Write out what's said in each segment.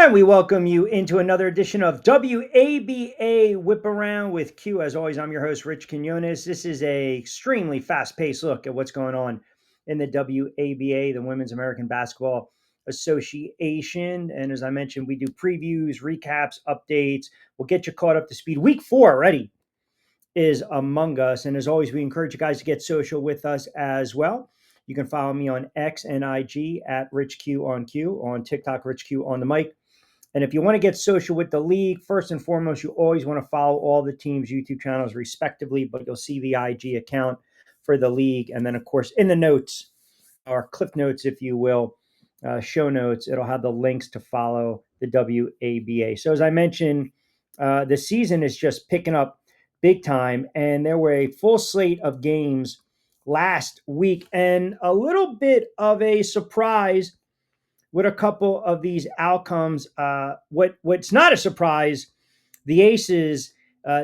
And we welcome you into another edition of WABA Whip Around with Q. As always, I'm your host, Rich Quinones. This is a extremely fast-paced look at what's going on in the WABA, the Women's American Basketball Association. And as I mentioned, we do previews, recaps, updates. We'll get you caught up to speed. Week 4 already is among us. And as always, we encourage you guys to get social with us as well. You can follow me on X and IG at RichQ on TikTok, RichQ on the mic. And if you want to get social with the league, first and foremost, you always want to follow all the teams' YouTube channels respectively, but you'll see the IG account for the league. And then, of course, in the notes, or clip notes, if you will, show notes, it'll have the links to follow the WABA. So as I mentioned, the season is just picking up big time, and there were a full slate of games last week, and a little bit of a surprise with a couple of these outcomes. What's not a surprise, the Aces,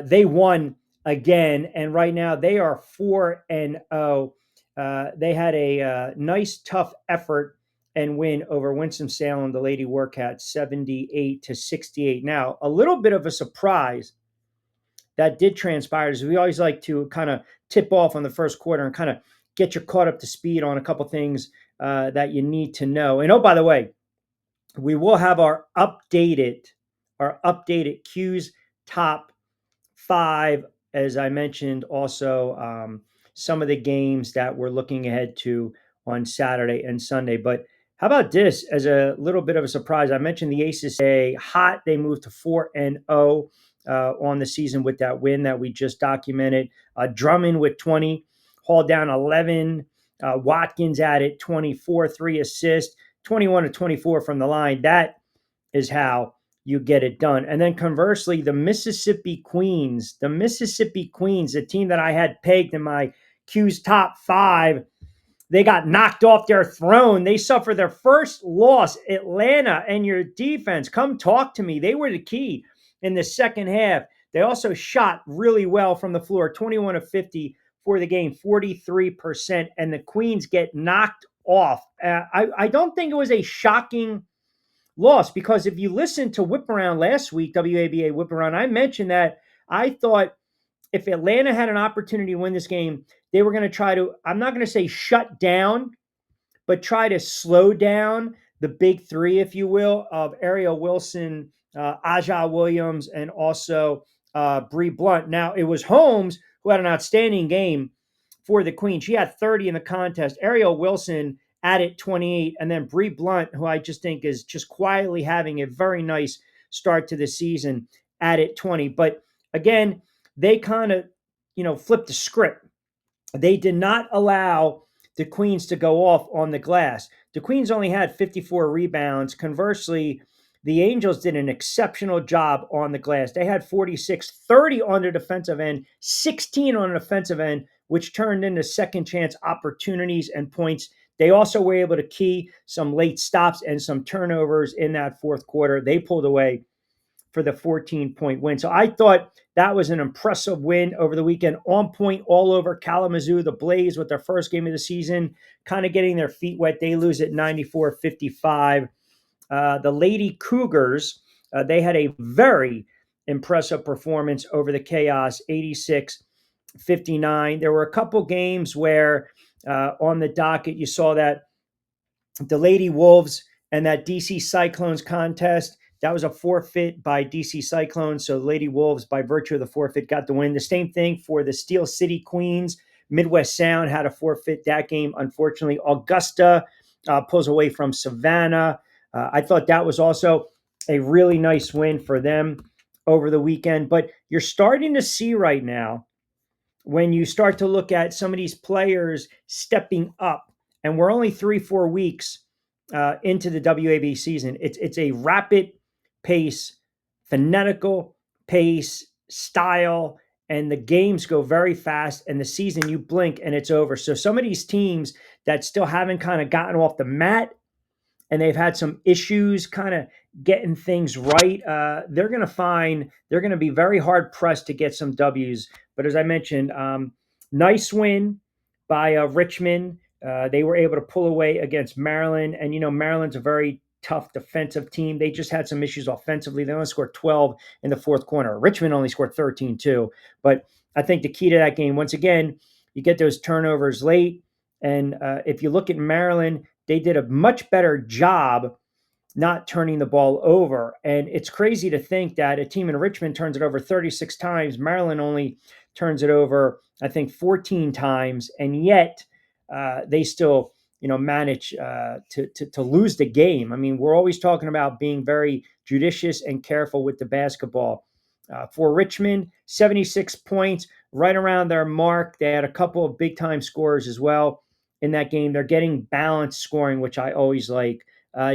they won again, and right now they are 4-0. They had a nice, tough effort and win over Winston-Salem, the Lady Workats, 78-68. Now, a little bit of a surprise that did transpire is we always like to kind of tip off on the first quarter and kind of get you caught up to speed on a couple things that you need to know. And oh, by the way, we will have our updated Q's top 5, as I mentioned. Also, some of the games that we're looking ahead to on Saturday and Sunday. But how about this as a little bit of a surprise? I mentioned the Aces stay hot. They moved to 4-0 on the season with that win that we just documented. Drummond with 20, Hall down 11. Watkins added 24, 3 assists, 21-24 from the line. That is how you get it done. And then conversely, the Mississippi Queens, the team that I had pegged in my Q's top 5, they got knocked off their throne. They suffered their first loss. Atlanta and your defense, come talk to me. They were the key in the second half. They also shot really well from the floor, 21 of 50 for the game, 43%. And the Queens get knocked off. I don't think it was a shocking loss, because if you listen to Whip Around last week, WABA Whip Around, I mentioned that I thought if Atlanta had an opportunity to win this game, they were going to try to, I'm not going to say shut down, but try to slow down the big three, if you will, of Ariel Wilson, Aja Williams, and also Bree Blunt. Now, it was Holmes who had an outstanding game for the Queen. She had 30 in the contest. Ariel Wilson added 28, and then Bree Blunt, who I just think is just quietly having a very nice start to the season, added 20. But again, they kind of, flipped the script. They did not allow the Queens to go off on the glass. The Queens only had 54 rebounds. Conversely, the Angels did an exceptional job on the glass. They had 46, 30 on the defensive end, 16 on the offensive end, which turned into second chance opportunities and points. They also were able to key some late stops and some turnovers in that fourth quarter. They pulled away for the 14-point win. So I thought that was an impressive win over the weekend. On point all over Kalamazoo. The Blaze, with their first game of the season, kind of getting their feet wet. They lose at 94-55. The Lady Cougars, they had a very impressive performance over the Chaos, 86-59. There were a couple games where on the docket you saw that the Lady Wolves and that DC Cyclones contest, that was a forfeit by DC Cyclones. So the Lady Wolves, by virtue of the forfeit, got the win. The same thing for the Steel City Queens. Midwest Sound had a forfeit that game. Unfortunately, Augusta pulls away from Savannah. I thought that was also a really nice win for them over the weekend. But you're starting to see right now, when you start to look at some of these players stepping up, and we're only 3-4 weeks into the WAB season, it's a rapid pace, phonetical pace, style, and the games go very fast, and the season, you blink and it's over. So some of these teams that still haven't kind of gotten off the mat, and they've had some issues kind of getting things right, they're going to be very hard pressed to get some W's. But as I mentioned, nice win by Richmond. They were able to pull away against Maryland. And, Maryland's a very tough defensive team. They just had some issues offensively. They only scored 12 in the fourth quarter. Richmond only scored 13 too. But I think the key to that game, once again, you get those turnovers late. And if you look at Maryland, they did a much better job not turning the ball over. And it's crazy to think that a team in Richmond turns it over 36 times. Maryland only turns it over, I think, 14 times. And yet they still, manage to lose the game. I mean, we're always talking about being very judicious and careful with the basketball. For Richmond, 76 points, right around their mark. They had a couple of big time scores as well in that game. They're getting balanced scoring, which I always like.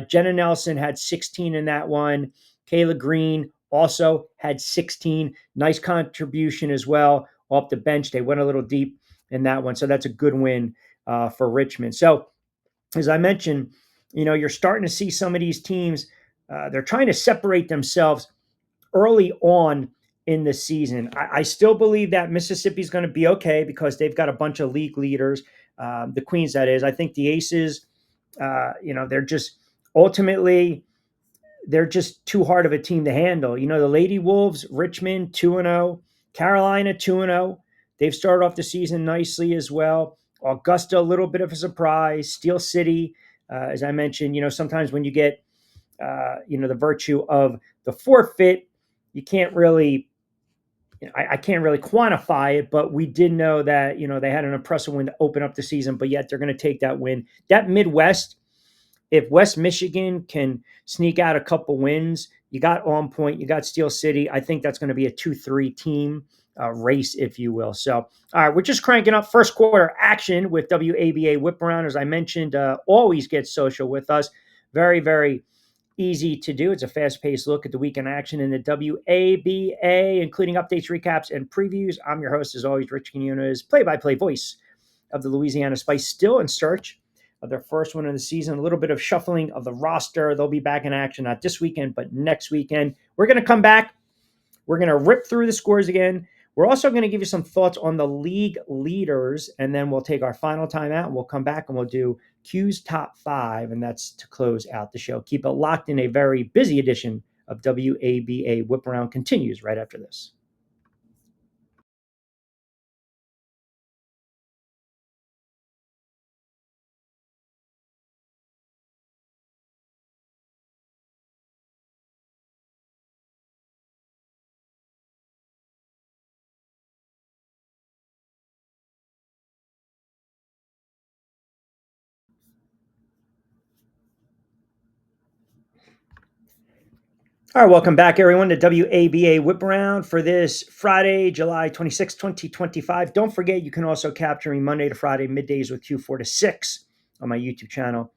Jenna Nelson had 16 in that one. Kayla Green also had 16. Nice contribution as well off the bench. They went a little deep in that one. So that's a good win for Richmond. So as I mentioned, you're starting to see some of these teams, they're trying to separate themselves early on in the season. I still believe that Mississippi's going to be okay because they've got a bunch of league leaders, the Queens, that is. I think the Aces, they're just ultimately, they're just too hard of a team to handle. The Lady Wolves, Richmond 2-0, Carolina 2-0. They've started off the season nicely as well. Augusta, a little bit of a surprise. Steel City, as I mentioned, sometimes when you get, the virtue of the forfeit, you can't really, I can't really quantify it, but we did know that, they had an impressive win to open up the season, but yet they're going to take that win. That Midwest, if West Michigan can sneak out a couple wins, you got On Point, you got Steel City. I think that's going to be a 2-3 team race, if you will. So, all right, we're just cranking up first quarter action with WABA Whip Around. As I mentioned, always get social with us. Very, very easy to do. It's a fast-paced look at the weekend action in the WABA, including updates, recaps, and previews. I'm your host, as always, Rich Quinones, play-by-play voice of the Louisiana Spice, still in search of their first win of the season. A little bit of shuffling of the roster. They'll be back in action, not this weekend, but next weekend. We're going to come back. We're going to rip through the scores again. We're also going to give you some thoughts on the league leaders, and then we'll take our final timeout, and we'll come back and we'll do Q's top 5, and that's to close out the show. Keep it locked in. A very busy edition of WABA Whip Around continues right after this. All right, welcome back, everyone, to WABA Whip Around for this Friday, July 26, 2025. Don't forget, you can also capture me Monday to Friday, middays with Q 4 to 6 on my YouTube channel,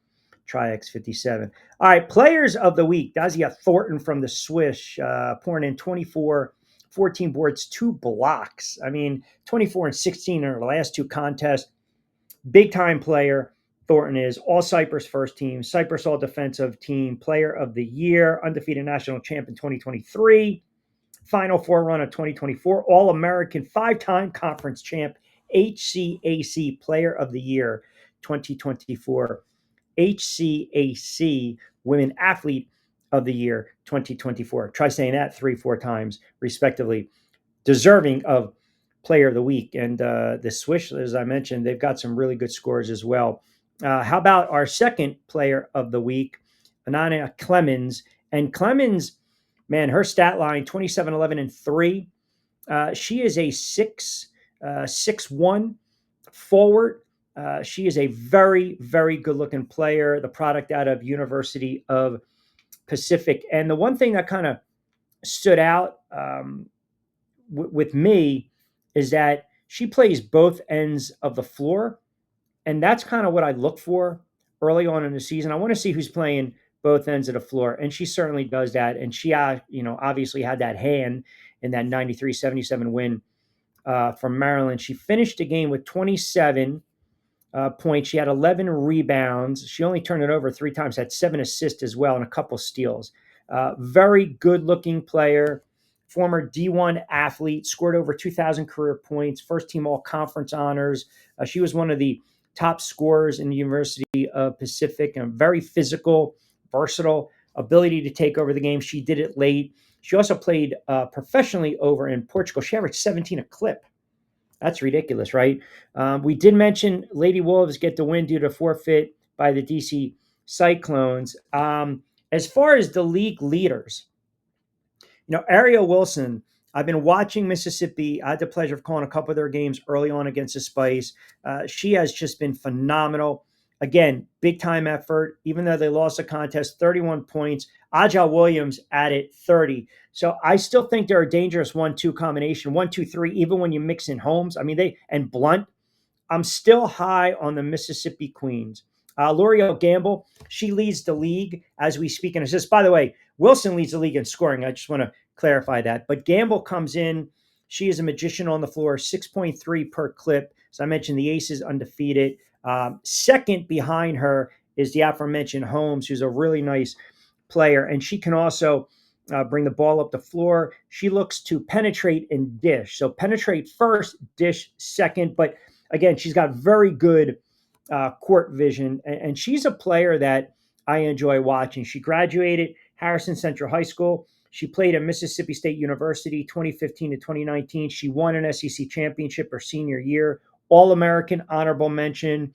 TriX57. All right, players of the week. Dazia Thornton from the Swish, pouring in 24, 14 boards, 2 blocks. I mean, 24 and 16 in her last 2 contests. Big time player. Thornton is all Cyprus first team, Cyprus all defensive team, player of the year, undefeated national champ in 2023, Final Four run of 2024, All American, 5-time conference champ, HCAC player of the year 2024, HCAC women athlete of the year 2024. Try saying that 3-4 times, respectively. Deserving of player of the week. And the Swish, as I mentioned, they've got some really good scores as well. How about our second player of the week, Anana Clemens? And Clemens, man, her stat line 27, 11, and 3. She is a 6'1" forward. She is a very, very good looking player, the product out of University of Pacific. And the one thing that kind of stood out with me is that she plays both ends of the floor. And that's kind of what I look for early on in the season. I want to see who's playing both ends of the floor. And she certainly does that. And she, obviously had that hand in that 93-77 win from Maryland. She finished the game with 27 points. She had 11 rebounds. She only turned it over 3 times, had 7 assists as well, and a couple steals. Very good looking player, former D1 athlete, scored over 2,000 career points, first team all conference honors. She was one of the top scorers in the University of Pacific, and very physical, versatile, ability to take over the game. She did it late. She also played professionally over in Portugal. She averaged 17 a clip. That's ridiculous, right? We did mention Lady Wolves get the win due to forfeit by the DC Cyclones. As far as the league leaders, Ariel Wilson, I've been watching Mississippi. I had the pleasure of calling a couple of their games early on against the Spice. She has just been phenomenal. Again, big time effort. Even though they lost the contest, 31 points. Aja Williams added 30. So I still think they're a dangerous 1-2 combination, 1-2-3, even when you mix in Holmes. I mean, and Blunt. I'm still high on the Mississippi Queens. L'Oreal Gamble, she leads the league as we speak in assists. By the way, Wilson leads the league in scoring. I just want to clarify that. But Gamble comes in. She is a magician on the floor, 6.3 per clip. So I mentioned the Aces undefeated. Second behind her is the aforementioned Holmes, who's a really nice player. And she can also bring the ball up the floor. She looks to penetrate and dish. So penetrate first, dish second. But again, she's got very good court vision, and she's a player that I enjoy watching. She graduated Harrison Central High School. She played at Mississippi State University 2015 to 2019. She won an SEC championship her senior year, All-American, honorable mention,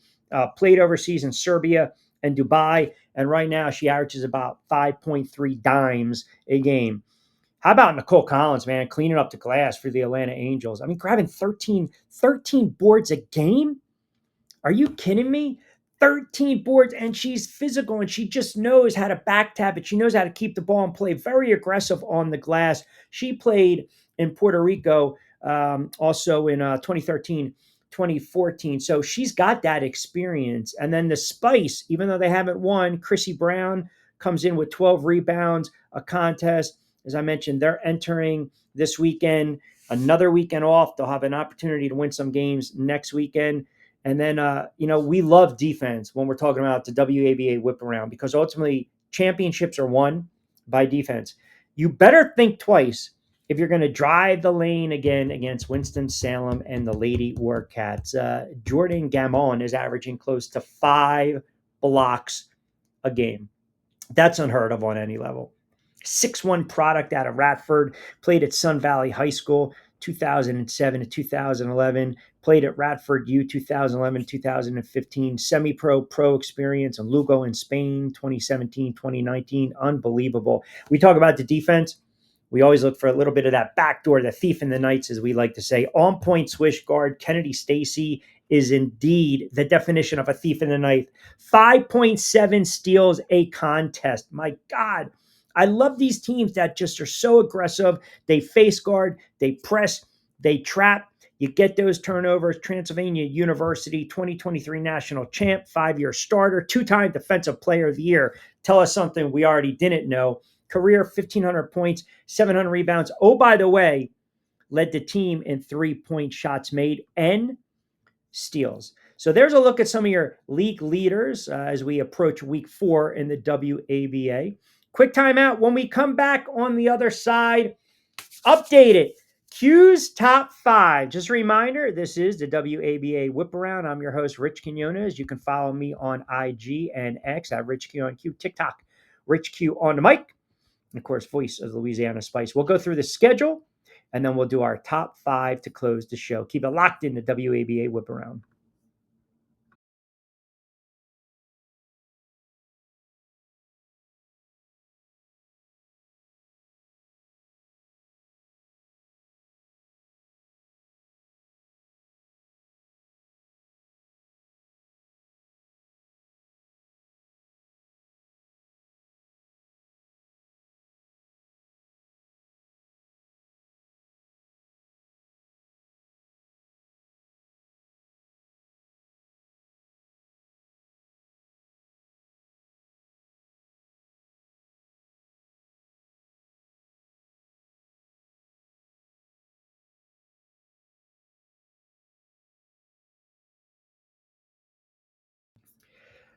played overseas in Serbia and Dubai, and right now she averages about 5.3 dimes a game. How about Nicole Collins, man, cleaning up the glass for the Atlanta Angels? I mean, grabbing 13 boards a game? Are you kidding me? 13 boards, and she's physical, and she just knows how to back tap it. She knows how to keep the ball and play very aggressive on the glass. She played in Puerto Rico also in 2013, 2014. So she's got that experience. And then the Spice, even though they haven't won, Chrissy Brown comes in with 12 rebounds, a contest. As I mentioned, they're entering this weekend, another weekend off. They'll have an opportunity to win some games next weekend. And then, we love defense when we're talking about the WABA whip around, because ultimately championships are won by defense. You better think twice if you're going to drive the lane again against Winston-Salem and the Lady Warcats. Jordan Gamon is averaging close to 5 blocks a game. That's unheard of on any level. 6'1" product out of Radford, played at Sun Valley High School 2007 to 2011, played at Radford U 2011 2015, semi-pro pro experience in Lugo in Spain 2017 2019. Unbelievable. We talk about the defense. We always look for a little bit of that backdoor, the thief in the nights, as we like to say. On point swish guard Kennedy Stacy is indeed the definition of a thief in the night. 5.7 steals a contest. My God. I love these teams that just are so aggressive. They face guard, they press, they trap. You get those turnovers. Transylvania University 2023 national champ, 5-year starter, 2-time defensive player of the year. Tell us something we already didn't know. Career 1,500 points, 700 rebounds. Oh, by the way, led the team in 3-point shots made and steals. So there's a look at some of your league leaders as we approach week 4 in the WABA. Quick timeout. When we come back on the other side, update it. Q's top 5. Just a reminder, this is the WABA Whip Around. I'm your host, Rich Quinones. You can follow me on IG and X at Rich Q on Q, TikTok, Rich Q on the mic, and of course, voice of the Louisiana Spice. We'll go through the schedule, and then we'll do our top 5 to close the show. Keep it locked in the WABA Whip Around.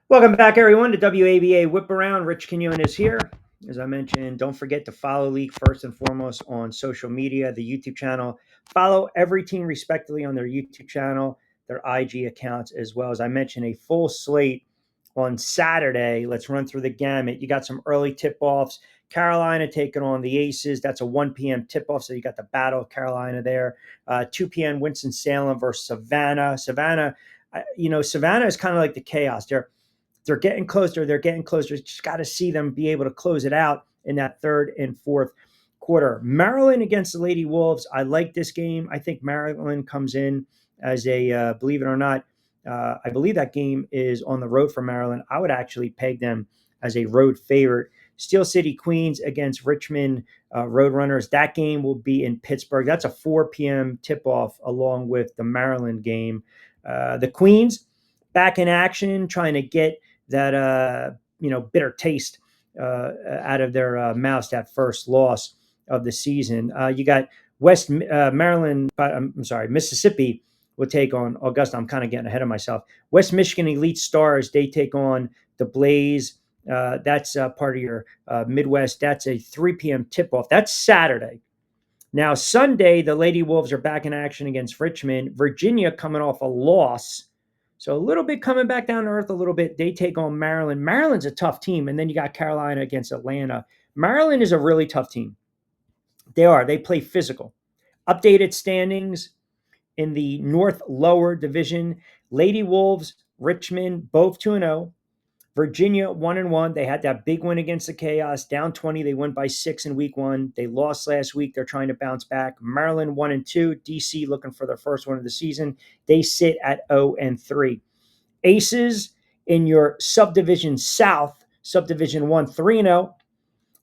Welcome back, everyone, to WABA Whip Around. Rich Quinones is here. As I mentioned, don't forget to follow League first and foremost on social media, the YouTube channel. Follow every team respectively on their YouTube channel, their IG accounts, as well as I mentioned, a full slate on Saturday. Let's run through the gamut. You got some early tip-offs. Carolina taking on the Aces. That's a 1 p.m. tip-off, so you got the Battle of Carolina there. 2 p.m. Winston-Salem versus Savannah. Savannah is kind of like the Chaos. They're getting closer. They're getting closer. Just got to see them be able to close it out in that third and fourth quarter. Maryland against the Lady Wolves. I like this game. I think Maryland comes in as a, believe it or not, I believe that game is on the road for Maryland. I would actually peg them as a road favorite. Steel City Queens against Richmond Roadrunners. That game will be in Pittsburgh. That's a 4 p.m. tip-off along with the Maryland game. The Queens back in action, trying to get that bitter taste out of their mouths, that first loss of the season. You got Mississippi will take on Augusta. I'm kind of getting ahead of myself. West Michigan Elite Stars, they take on the Blaze. That's part of your Midwest. That's a 3 p.m. tip-off. That's Saturday. Now, Sunday, the Lady Wolves are back in action against Richmond. Virginia coming off a loss. So a little bit coming back down to earth a little bit. They take on Maryland. Maryland's a tough team. And then you got Carolina against Atlanta. Maryland is a really tough team. They are. They play physical. Updated standings in the North Lower Division. Lady Wolves, Richmond, both 2-0. Virginia 1-1. They had that big win against the Chaos, down 20. They went by 6 in week 1. They lost last week. They're trying to bounce back. Maryland 1-2. DC looking for their first one of the season. They sit at 0-3. Aces in your Subdivision South, Subdivision 1, 3-0.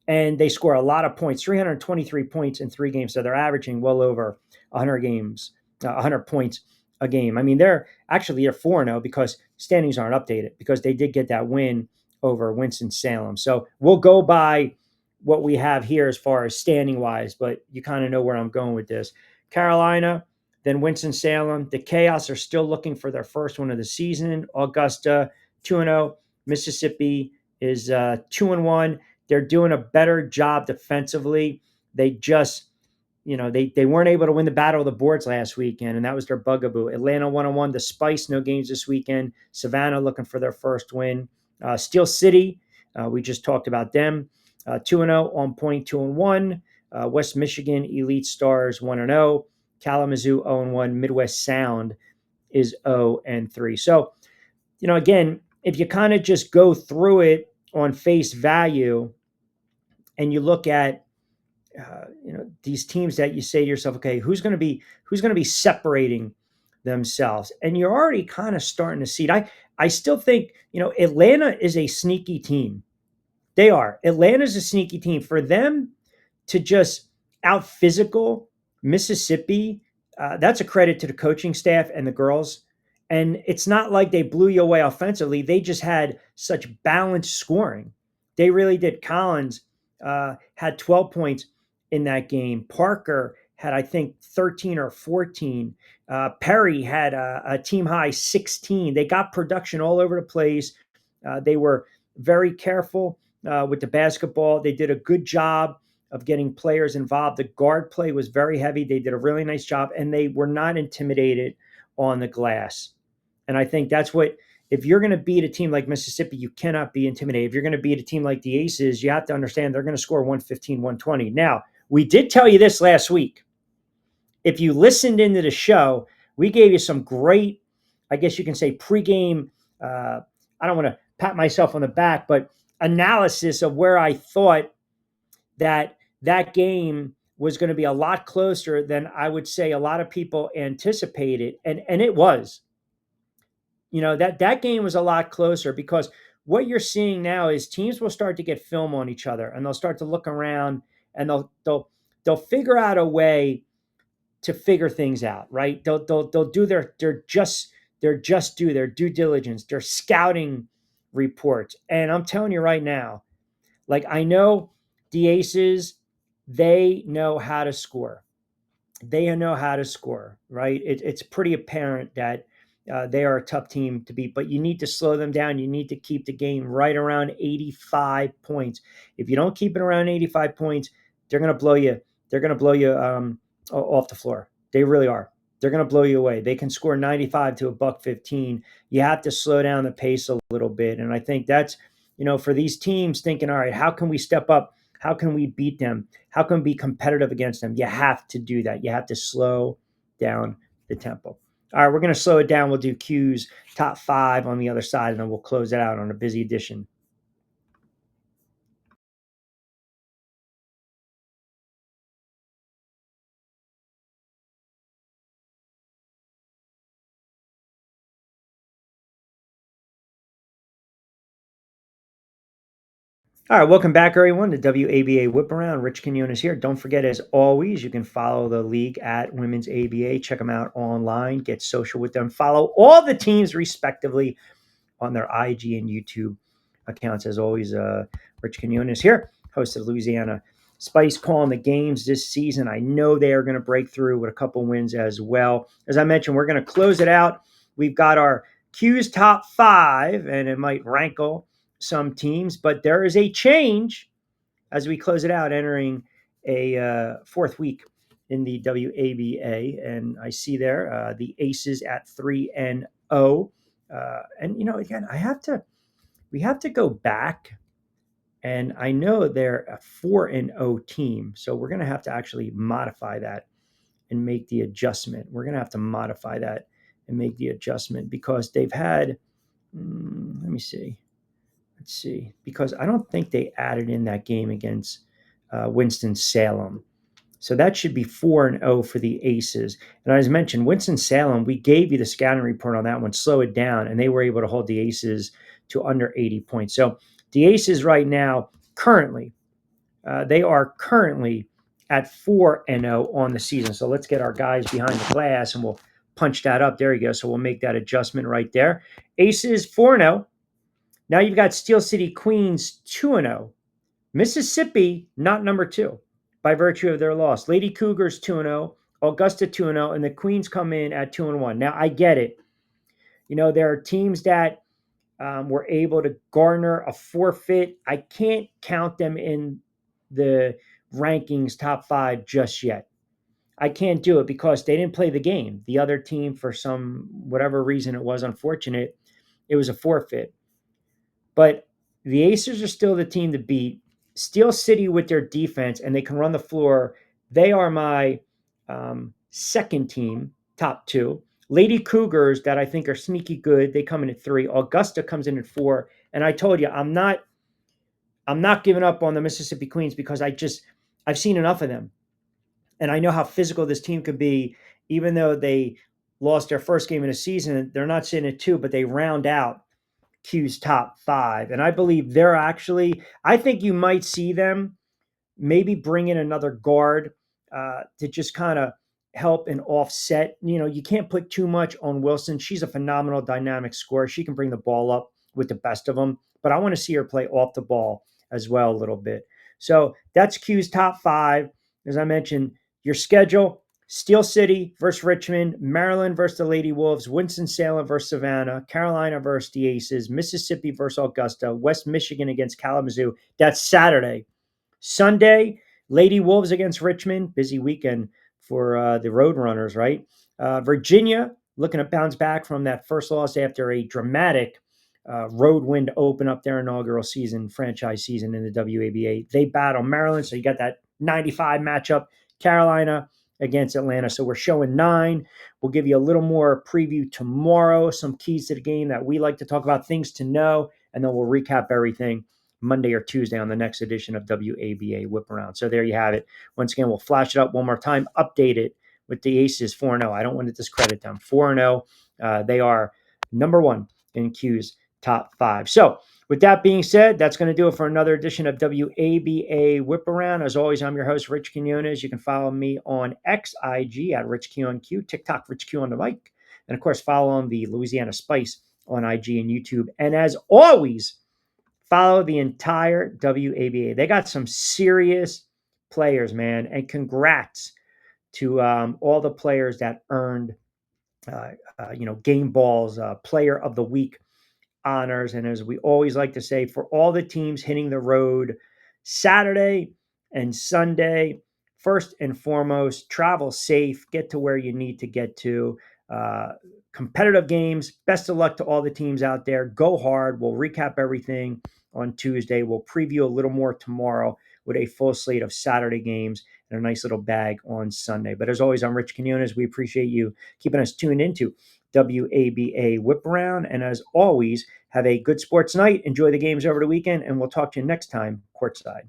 And they score a lot of points, 323 points in 3 games. So they're averaging well over 100 points a game. I mean, they're 4-0 because standings aren't updated, because they did get that win over Winston-Salem. So we'll go by what we have here as far as standing wise, but you kind of know where I'm going with this. Carolina, then Winston-Salem. The Chaos are still looking for their first one of the season. Augusta, 2-0. Mississippi is 2-1. They're doing a better job defensively. They just, they weren't able to win the battle of the boards last weekend, and that was their bugaboo. Atlanta 1-1. The Spice, no games this weekend. Savannah looking for their first win. Steel City, we just talked about them. 2-0. On Point 2-1. West Michigan Elite Stars 1-0. Kalamazoo 0-1. Midwest Sound is 0-3. So, again, if you kind of just go through it on face value, and you look at these teams that you say to yourself, okay, who's going to be separating themselves, and you're already kind of starting to see it. I still think Atlanta is a sneaky team. They are. Atlanta's a sneaky team. For them to just out physical Mississippi, that's a credit to the coaching staff and the girls. And it's not like they blew you away offensively. They just had such balanced scoring. They really did. Collins had 12 points in that game. Parker had, I think, 13 or 14. Perry had a team high 16. They got production all over the place. They were very careful with the basketball. They did a good job of getting players involved. The guard play was very heavy. They did a really nice job, and they were not intimidated on the glass. And I think that's what, if you're going to beat a team like Mississippi, you cannot be intimidated. If you're going to beat a team like the Aces, you have to understand they're going to score 115, 120. Now, we did tell you this last week. If you listened into the show, we gave you some great, I guess you can say, pregame, I don't want to pat myself on the back, but analysis of where I thought that game was going to be a lot closer than I would say a lot of people anticipated. And it was. That game was a lot closer, because what you're seeing now is teams will start to get film on each other, and they'll start to look around, and they'll figure out a way to figure things out, right? They'll do their due diligence, their scouting reports. And I'm telling you right now, like, I know the Aces, they know how to score. They know how to score, right? It's pretty apparent that they are a tough team to beat, but you need to slow them down. You need to keep the game right around 85 points. If you don't keep it around 85 points, they're going to blow you. They're going to blow you off the floor. They really are. They're going to blow you away. They can score 95 to a buck 15. You have to slow down the pace a little bit. And I think that's, for these teams thinking, all right, how can we step up? How can we beat them? How can we be competitive against them? You have to do that. You have to slow down the tempo. All right, we're going to slow it down. We'll do Q's top five on the other side, and then we'll close it out on a busy edition. All right, welcome back, everyone, to WABA Whip Around. Rich Quinones here. Don't forget, as always, you can follow the league at Women's ABA. Check them out online. Get social with them. Follow all the teams, respectively, on their IG and YouTube accounts. As always, Rich Quinones here, host of Louisiana Spice, calling the games this season. I know they are going to break through with a couple wins as well. As I mentioned, we're going to close it out. We've got our Q's top five, and it might rankle some teams, but there is a change as we close it out, entering a fourth week in the WABA. And I see there the Aces at 3-0. And again, we have to go back. And I know they're a 4-0 team. So we're going to have to actually modify that and make the adjustment. We're going to have to modify that and make the adjustment because they've had, let me see. Let's see, because I don't think they added in that game against Winston-Salem. So that should be 4-0 for the Aces. And as mentioned, Winston-Salem, we gave you the scouting report on that one, slow it down, and they were able to hold the Aces to under 80 points. So the Aces right now, currently, they are currently at 4-0 on the season. So let's get our guys behind the glass and we'll punch that up. There you go. So we'll make that adjustment right there. Aces 4-0. Now you've got Steel City Queens 2-0. Mississippi, not number two, by virtue of their loss. Lady Cougars 2-0, Augusta 2-0, and the Queens come in at 2-1. Now I get it. There are teams that were able to garner a forfeit. I can't count them in the rankings top five just yet. I can't do it because they didn't play the game. The other team, for some whatever reason it was unfortunate, it was a forfeit. But the Aces are still the team to beat. Steel City with their defense, and they can run the floor. They are my second team, top two. Lady Cougars, that I think are sneaky good. They come in at 3. Augusta comes in at 4. And I told you, I'm not giving up on the Mississippi Queens because I've seen enough of them. And I know how physical this team could be, even though they lost their first game in the season. They're not sitting at 2, but they round out Q's top 5. And I believe I think you might see them maybe bring in another guard to just kind of help and offset. You can't put too much on Wilson. She's a phenomenal dynamic scorer. She can bring the ball up with the best of them, but I want to see her play off the ball as well a little bit. So that's Q's top 5. As I mentioned, your schedule: Steel City versus Richmond, Maryland versus the Lady Wolves, Winston-Salem versus Savannah, Carolina versus the Aces, Mississippi versus Augusta, West Michigan against Kalamazoo. That's Saturday. Sunday, Lady Wolves against Richmond. Busy weekend for the Roadrunners, right? Virginia looking to bounce back from that first loss after a dramatic road win to open up their inaugural franchise season in the WABA. They battle Maryland, so you got that 95 matchup. Carolina against Atlanta. So we're showing 9. We'll give you a little more preview tomorrow, some keys to the game that we like to talk about, things to know, and then we'll recap everything Monday or Tuesday on the next edition of WABA Whip Around. So there you have it. Once again, we'll flash it up one more time, update it with the Aces 4-0. I don't want to discredit them. 4-0. They are number 1 in Q's top 5. So with that being said, that's going to do it for another edition of WABA Whip Around. As always, I'm your host, Rich Quinones. You can follow me on XIG at RichQonQ, TikTok, RichQ on the mic, and of course, follow on the Louisiana Spice on IG and YouTube. And as always, follow the entire WABA. They got some serious players, man, and congrats to all the players that earned, game balls, player of the week honors. And as we always like to say, for all the teams hitting the road Saturday and Sunday first and foremost, travel safe, get to where you need to get to. Uh, Competitive games. Best of luck to all the teams out there. Go hard. We'll recap everything on Tuesday. We'll preview a little more tomorrow with a full slate of Saturday games and a nice little bag on Sunday. But as always, I'm Rich Quinones. We appreciate you keeping us tuned into WABA Whip Around. And as always, have a good sports night. Enjoy the games over the weekend, and we'll talk to you next time courtside.